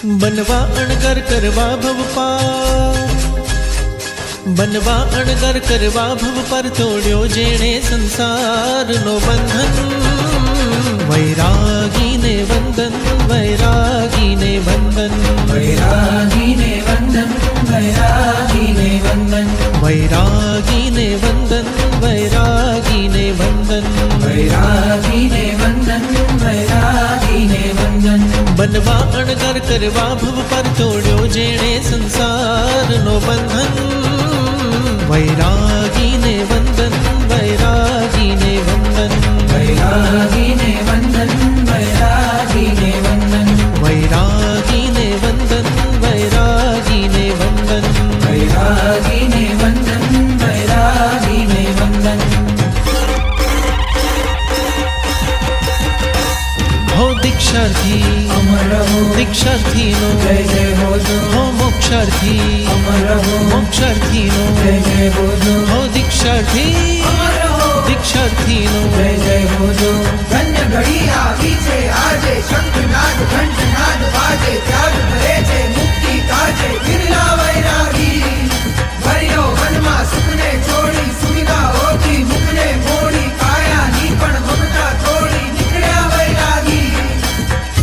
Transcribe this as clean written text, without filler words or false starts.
बनवा अणगर करवा भव पार, बनवा अणगर करवा भव पर तोड़्यो जेणे संसार नो बंधन। वैरागी ने वंदन, वैरागी ने वंदन, वैरागी ने वंदन, वैरागी ने वंदन, वैरागी ने वंदन, वैरागी ने वंदन, वैरागी ने वंदन, वैरागी ने वंदन। बनवा अणगर करवा भव पर तोड़्यो जेणे संसार नो बंधन। वैरागी ने वंदन, वैरागी ने वंदन, वैरागी ने वंदन, वैरागी ने वंदन, वैरागी ने वंदन, वैरागी ने वंदन, वैरागी ने वंदन, वैरागी ने वंदन। हो दीक्षार्थी अमर हो दीक्षार्थी नो जय जय हो जो, हो मोक्षार्थी अमर हो मोक्षार्थी नो जय जय हो जो, हो दीक्षार्थी अमर हो दीक्षार्थी नो जय जय हो जो। धन्य घड़ी આવી છે આજે, શંખનાદ ઘંટનાદ વાજે, ત્યાગ ભરે છે મુક્તિ કાજે,